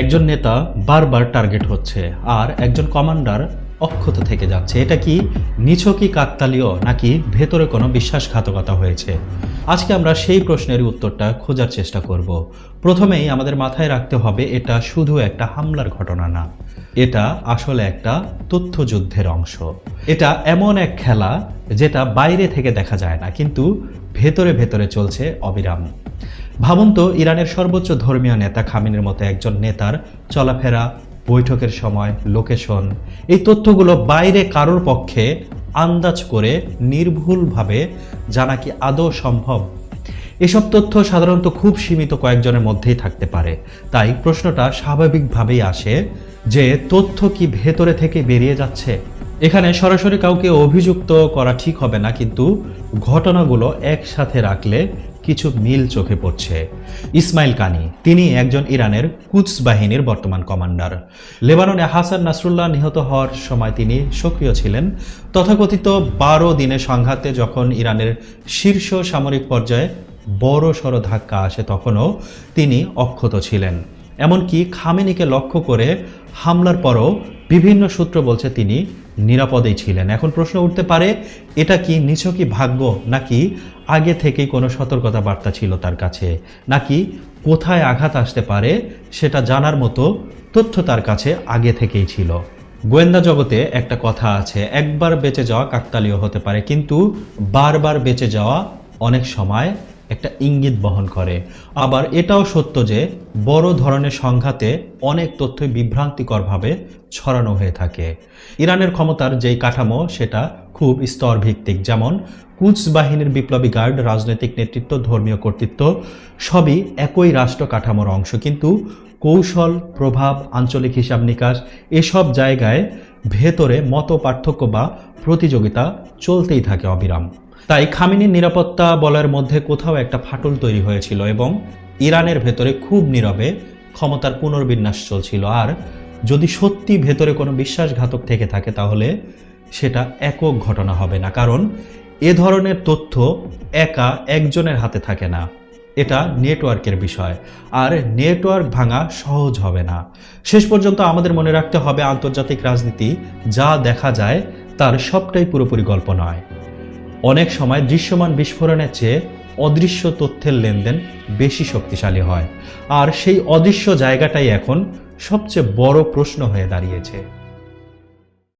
একজন নেতা বারবার টার্গেট হচ্ছে আর একজন কমান্ডার অক্ষত থেকে যাচ্ছে। এটা কি নিছকই কাকতালীয় নাকি ভেতরে কোনো বিশ্বাসঘাতকতা হয়েছে? আজকে আমরা সেই প্রশ্নের উত্তরটা খোঁজার চেষ্টা করব। প্রথমেই আমাদের মাথায় রাখতে হবে এটা শুধু একটা হামলার ঘটনা না, এটা আসলে একটা তথ্যযুদ্ধের অংশ। এটা এমন এক খেলা যেটা বাইরে থেকে দেখা যায় না, কিন্তু ভেতরে ভেতরে চলছে অবিরাম। ভাবুন তো, ইরানের সর্বোচ্চ ধর্মীয় নেতা খামেনির মতো একজন নেতার চলাফেরা, বৈঠকের সময়, লোকেশন, এই তথ্যগুলো বাইরে কারোর পক্ষে আন্দাজ করে নির্ভুলভাবে জানা কি আদৌ সম্ভব? এসব তথ্য সাধারণত খুব সীমিত কয়েকজনের মধ্যেই থাকতে পারে। তাই প্রশ্নটা স্বাভাবিকভাবেই আসে যে তথ্য কি ভেতরে থেকে বেরিয়ে যাচ্ছে? এখানে সরাসরি কাউকে অভিযুক্ত করা ঠিক হবে না, কিন্তু ঘটনাগুলো একসাথে রাখলে কিছু মিল চোখে পড়ছে। ইসমাইল কানি, তিনি একজন ইরানের কুদস বাহিনীর বর্তমান কমান্ডার। লেবাননে হাসান নাসরুল্লাহ নিহত হওয়ার সময় তিনি সক্রিয় ছিলেন। তথাকথিত 12 দিনের সংঘাতে যখন ইরানের শীর্ষ সামরিক পর্যায়ে বড় সড় ধাক্কা আসে, তখনও তিনি অক্ষত ছিলেন। এমনকি খামেনিকে লক্ষ্য করে হামলার পরও বিভিন্ন সূত্র বলছে তিনি নিরাপদেই ছিলেন। এখন প্রশ্ন উঠতে পারে, এটা কি নিছকই ভাগ্য, নাকি আগে থেকেই কোনো সতর্কতা বার্তা ছিল তার কাছে, নাকি কোথায় আঘাত আসতে পারে সেটা জানার মতো তথ্য তার কাছে আগে থেকেই ছিল? গোয়েন্দা জগতে একটা কথা আছে, একবার বেঁচে যাওয়া কাকতালীয় হতে পারে, কিন্তু বারবার বেঁচে যাওয়া অনেক সময় একটা ইঙ্গিত বহন করে। আবার এটাও সত্য যে বড় ধরনের সংঘাতে অনেক তথ্যই বিভ্রান্তিকরভাবে ছড়ানো হয়ে থাকে। ইরানের ক্ষমতার যেই কাঠামো সেটা খুব স্তরভিত্তিক, যেমন কুদস বাহিনীর বিপ্লবী গার্ড, রাজনৈতিক নেতৃত্ব, ধর্মীয় কর্তৃত্ব সবই একই রাষ্ট্র কাঠামোর অংশ, কিন্তু কৌশল, প্রভাব, আঞ্চলিক হিসাব নিকাশ এসব জায়গায় ভেতরে মত পার্থক্য বা প্রতিযোগিতা চলতেই থাকে অবিরাম। তাই খামেনির নিরাপত্তা বলয়ের মধ্যে কোথাও একটা ফাটল তৈরি হয়েছিল এবং ইরানের ভেতরে খুব নীরবে ক্ষমতার পুনর্বিন্যাস চলছিল। আর যদি সত্যি ভেতরে কোনো বিশ্বাসঘাতক থেকে থাকে, তাহলে সেটা একক ঘটনা হবে না, কারণ এ ধরনের তথ্য একা একজনের হাতে থাকে না। এটা নেটওয়ার্কের বিষয়, আর নেটওয়ার্ক ভাঙা সহজ হবে না। শেষ পর্যন্ত আমাদের মনে রাখতে হবে, আন্তর্জাতিক রাজনীতি যা দেখা যায় তার সবটাই পুরোপুরি গল্প নয়। অনেক সময় দৃশ্যমান বিস্ফোরণের চেয়ে অদৃশ্য তথ্যের লেনদেন বেশি শক্তিশালী হয়, আর সেই অদৃশ্য জায়গাটাই এখন সবচেয়ে বড় প্রশ্ন হয়ে দাঁড়িয়েছে।